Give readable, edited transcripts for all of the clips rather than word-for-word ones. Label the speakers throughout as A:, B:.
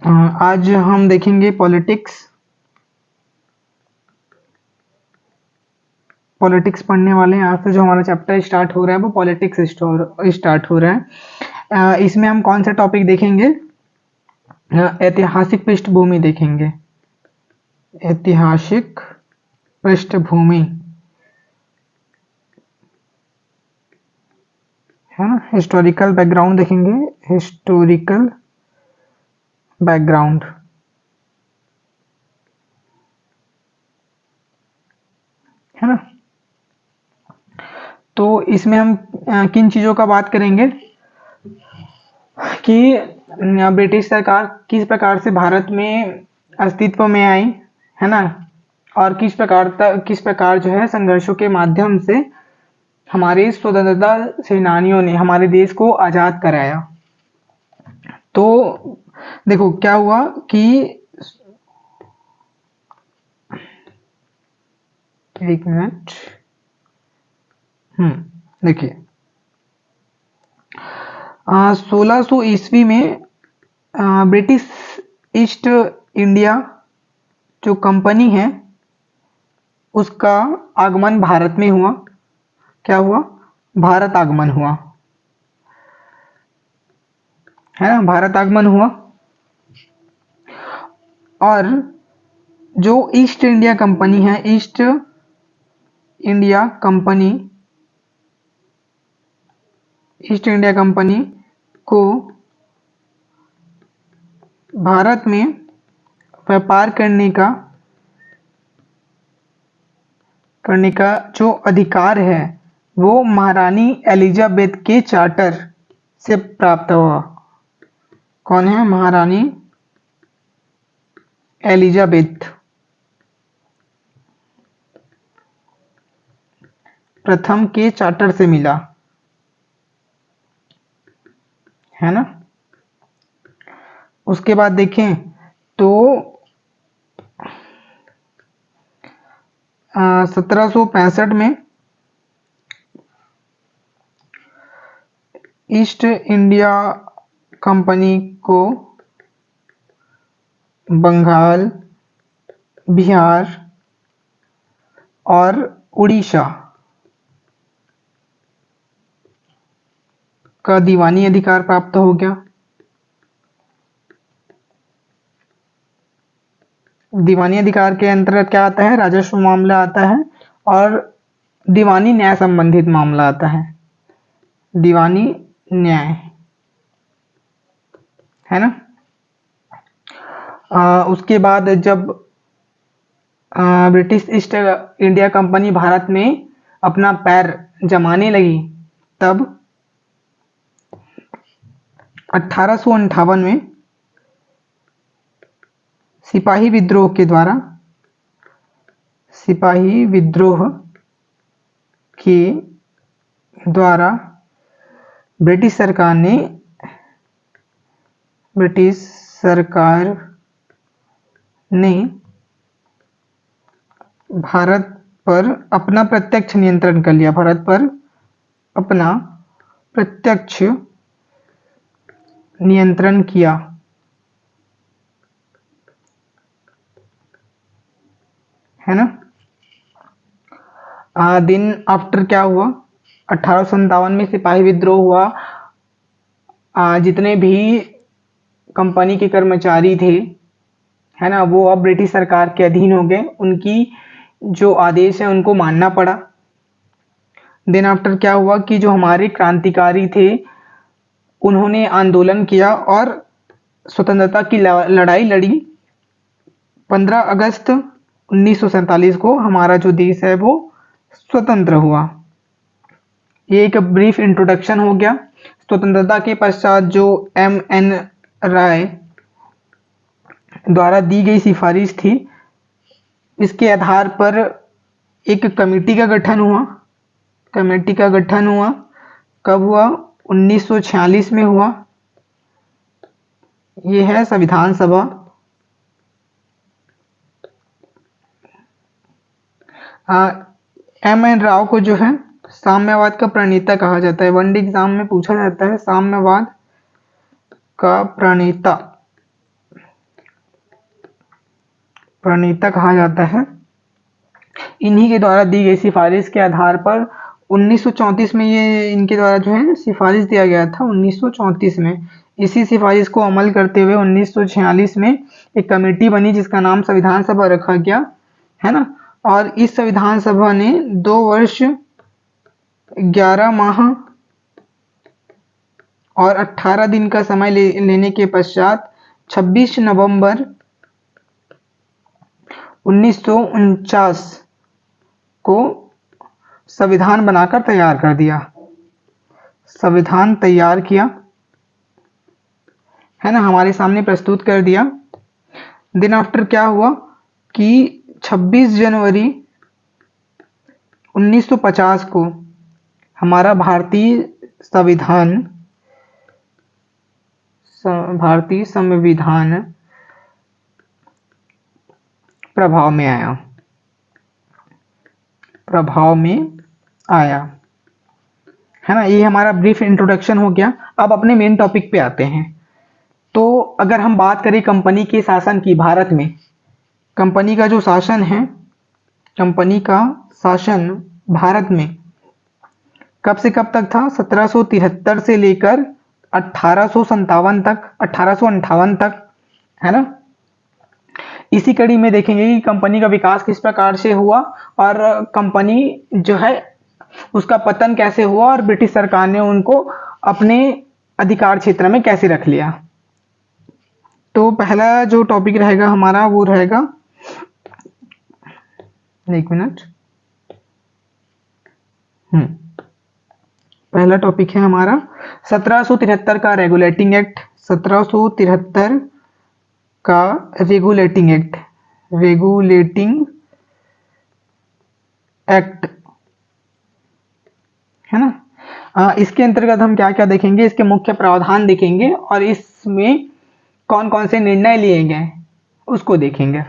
A: आज हम देखेंगे पॉलिटिक्स। पॉलिटिक्स पढ़ने वाले हैं। आज से जो हमारा चैप्टर स्टार्ट हो रहा है वो पॉलिटिक्स स्टार्ट हो रहा है। इसमें हम कौन सा टॉपिक देखेंगे? ऐतिहासिक पृष्ठभूमि देखेंगे। ऐतिहासिक पृष्ठभूमि है ना। हिस्टोरिकल बैकग्राउंड देखेंगे। हिस्टोरिकल बैकग्राउंड है ना। तो इसमें हम किन चीज़ों का बात करेंगे कि ब्रिटिश सरकार किस प्रकार से भारत में अस्तित्व में आई, है ना, और किस प्रकार जो है संघर्षों के माध्यम से हमारे स्वतंत्रता सेनानियों ने हमारे देश को आज़ाद कराया। तो देखो क्या हुआ कि एक मिनट। देखिए 1600 ईस्वी में ब्रिटिश ईस्ट इंडिया जो कंपनी है उसका आगमन भारत में हुआ। क्या हुआ? भारत आगमन हुआ, है ना। भारत आगमन हुआ और जो ईस्ट इंडिया कंपनी है, east India company east India company को भारत में व्यापार करने का जो अधिकार है वो महारानी एलिजाबेथ के चार्टर से प्राप्त हुआ। कौन है? महारानी एलिजाबेथ प्रथम के चार्टर से मिला, है ना। उसके बाद देखें तो 1765 में ईस्ट इंडिया कंपनी को बंगाल, बिहार और उड़ीसा का दीवानी अधिकार प्राप्त हो गया। दीवानी अधिकार के अंतर्गत क्या आता है? राजस्व मामला आता है और दीवानी न्याय संबंधित मामला आता है। दीवानी न्याय, है ना। उसके बाद जब British east India company Bharat में अपना पैर जमाने लगी तब 1858 में सिपाही विद्रोह के द्वारा ब्रिटिश सरकार ने भारत पर अपना प्रत्यक्ष नियंत्रण कर लिया। भारत पर अपना प्रत्यक्ष नियंत्रण किया, है ना। दिन आफ्टर क्या हुआ? 1857 में सिपाही विद्रोह हुआ। जितने भी कंपनी के कर्मचारी थे, है ना, वो अब ब्रिटिश सरकार के अधीन हो गए। उनकी जो आदेश है उनको मानना पड़ा। दिन आफ्टर क्या हुआ कि जो हमारे क्रांतिकारी थे उन्होंने आंदोलन किया और स्वतंत्रता की लड़ाई लड़ी। 15 अगस्त 1947 को हमारा जो देश है वो स्वतंत्र हुआ। ये एक ब्रीफ इंट्रोडक्शन हो गया। स्वतंत्रता के पश्चात जो M.N. राय द्वारा दी गई सिफारिश थी, इसके आधार पर एक कमेटी का गठन हुआ। कब हुआ? 1946 में हुआ। ये है संविधान सभा। M.N. राव को जो है साम्यवाद का प्रणेता कहा जाता है। वनडे एग्जाम में पूछा जाता है साम्यवाद का प्रणेता प्रणेता कहा जाता है। इन्हीं के द्वारा दी गई सिफारिश के आधार पर 1934 में ये इनके द्वारा जो है सिफारिश दिया गया था 1934 में। इसी सिफारिश को अमल करते हुए 1946 में एक कमेटी बनी जिसका नाम संविधान सभा रखा गया, है ना। और इस संविधान सभा ने 2 वर्ष 11 माह और 18 दिन का समय लेने के पश्चात 26 नवंबर 1949 को संविधान बनाकर तैयार कर दिया। संविधान तैयार किया, है ना, हमारे सामने प्रस्तुत कर दिया। दिन आफ्टर क्या हुआ कि 26 जनवरी 1950 को हमारा भारतीय संविधान प्रभाव में आया, है ना। ये हमारा ब्रीफ इंट्रोडक्शन हो गया। अब अपने मेन टॉपिक पे आते हैं। तो अगर हम बात करें कंपनी के शासन की भारत में, कंपनी का जो शासन है, कंपनी का शासन भारत में कब से कब तक था? 1773 से लेकर 1858 तक, है ना। इसी कड़ी में देखेंगे कि कंपनी का विकास किस प्रकार से हुआ और कंपनी जो है उसका पतन कैसे हुआ और ब्रिटिश सरकार ने उनको अपने अधिकार क्षेत्र में कैसे रख लिया। तो पहला जो टॉपिक रहेगा हमारा वो रहेगा, एक मिनट, पहला टॉपिक है हमारा 1773 का रेगुलेटिंग एक्ट। 1773 का रेगुलेटिंग एक्ट, है ना। इसके अंतर्गत हम क्या क्या देखेंगे, इसके मुख्य प्रावधान देखेंगे और इसमें कौन कौन से निर्णय लिए गए उसको देखेंगे,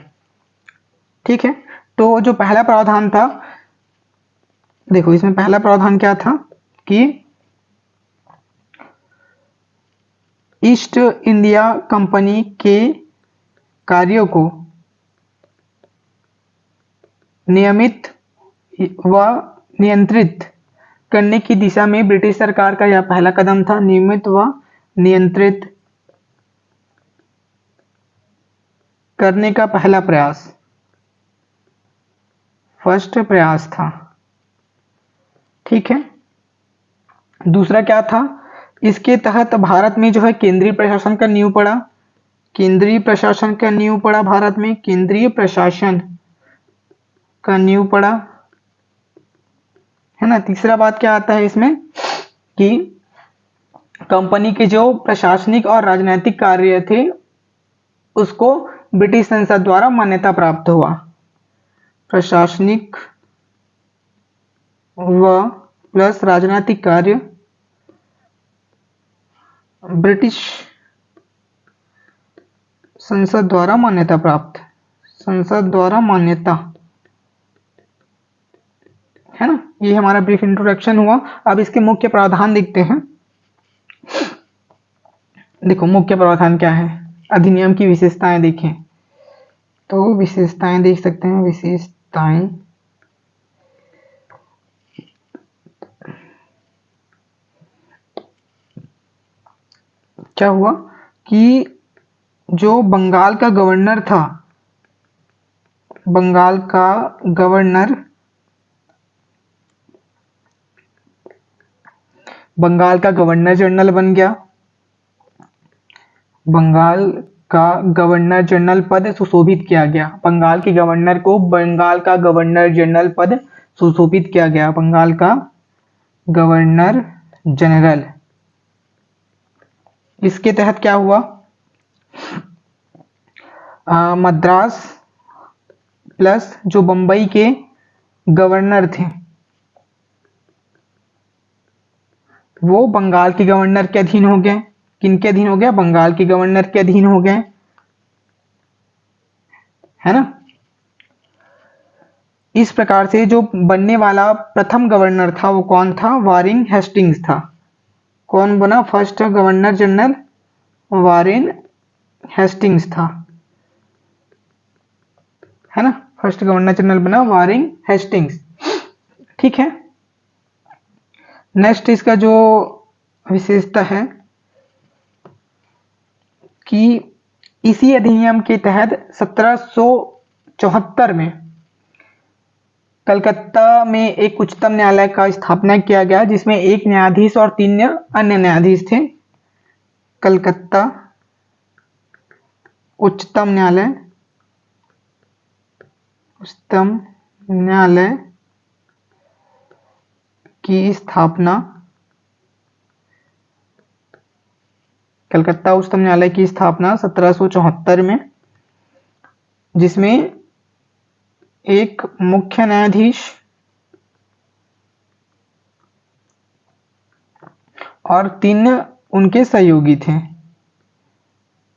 A: ठीक है। तो जो पहला प्रावधान था, देखो इसमें पहला प्रावधान क्या था कि ईस्ट इंडिया कंपनी के कार्यों को नियमित व नियंत्रित करने की दिशा में ब्रिटिश सरकार का यह पहला कदम था। नियमित व नियंत्रित करने का पहला प्रयास, फर्स्ट प्रयास था, ठीक है। दूसरा क्या था, इसके तहत भारत में जो है केंद्रीय प्रशासन का नींव पड़ा, भारत में केंद्रीय प्रशासन का नींव पड़ा, है ना। तीसरा बात क्या आता है इसमें कि कंपनी के जो प्रशासनिक और राजनीतिक कार्य थे उसको ब्रिटिश संसद द्वारा मान्यता प्राप्त हुआ। प्रशासनिक व प्लस राजनीतिक कार्य ब्रिटिश संसद द्वारा मान्यता प्राप्त, है ना। ये हमारा ब्रीफ इंट्रोडक्शन हुआ। अब इसके मुख्य प्रावधान देखते हैं। देखो मुख्य प्रावधान क्या है, अधिनियम की विशेषताएं देखें तो विशेषताएं देख सकते हैं। विशेषताएं क्या हुआ कि जो बंगाल का गवर्नर था, बंगाल का गवर्नर जनरल बन गया। बंगाल का गवर्नर जनरल पद सुशोभित किया गया। बंगाल के गवर्नर को बंगाल का गवर्नर जनरल पद सुशोभित किया गया। बंगाल का गवर्नर जनरल। इसके तहत क्या हुआ, मद्रास प्लस जो बंबई के गवर्नर थे वो बंगाल के गवर्नर के अधीन हो गए। किनके अधीन हो गया? बंगाल के गवर्नर के अधीन हो गए, है ना। इस प्रकार से जो बनने वाला प्रथम गवर्नर था वो कौन था? वारेन हेस्टिंग्स था। कौन बना first governor general? Warren Hastings था। है ना, फर्स्ट गवर्नर जनरल बना वारिंग हेस्टिंग्स। ठीक है, नेक्स्ट इसका जो विशेषता है कि इसी अधिनियम के तहत 1774 में कलकत्ता में एक उच्चतम न्यायालय का स्थापना किया गया, जिसमें एक न्यायाधीश और 3 अन्य न्यायाधीश थे। कलकत्ता उच्चतम न्यायालय की स्थापना, कलकत्ता उच्चतम न्यायालय की स्थापना 1774 में, जिसमें एक मुख्य न्यायाधीश और 3 उनके सहयोगी थे,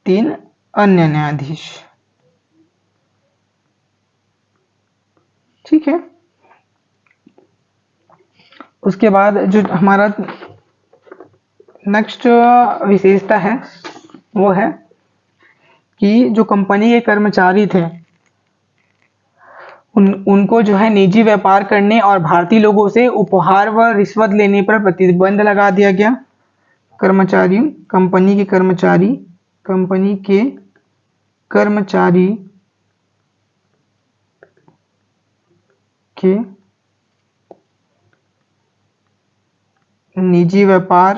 A: 3 अन्य न्यायाधीश। ठीक है, उसके बाद जो हमारा नेक्स्ट विशेषता है वो है कि जो कंपनी के कर्मचारी थे उनको जो है निजी व्यापार करने और भारतीय लोगों से उपहार व रिश्वत लेने पर प्रतिबंध लगा दिया गया। कंपनी के कर्मचारी के निजी व्यापार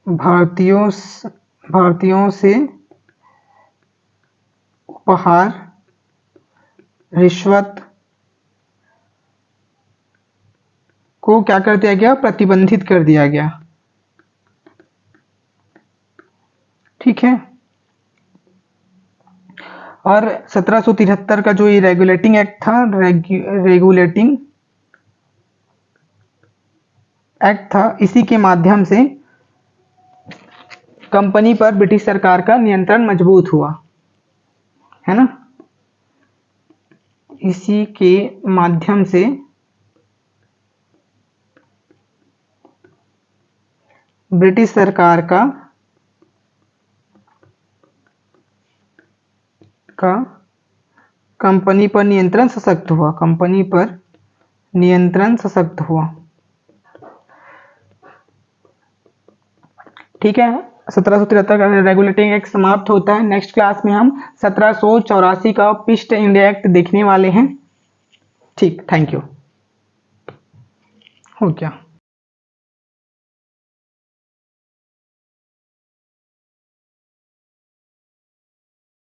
A: भारतीयों से उपहार रिश्वत को क्या कर दिया गया, प्रतिबंधित कर दिया गया। ठीक है, और 1773 का जो ये रेगुलेटिंग एक्ट था, इसी के माध्यम से कंपनी पर ब्रिटिश सरकार का नियंत्रण मजबूत हुआ, है ना। इसी के माध्यम से ब्रिटिश सरकार का कंपनी पर नियंत्रण सशक्त हुआ। ठीक है, 1773 का रेगुलेटिंग एक्ट समाप्त होता है। नेक्स्ट क्लास में हम 1784 का ईस्ट इंडिया एक्ट देखने वाले हैं। ठीक, थैंक यू। हो गया।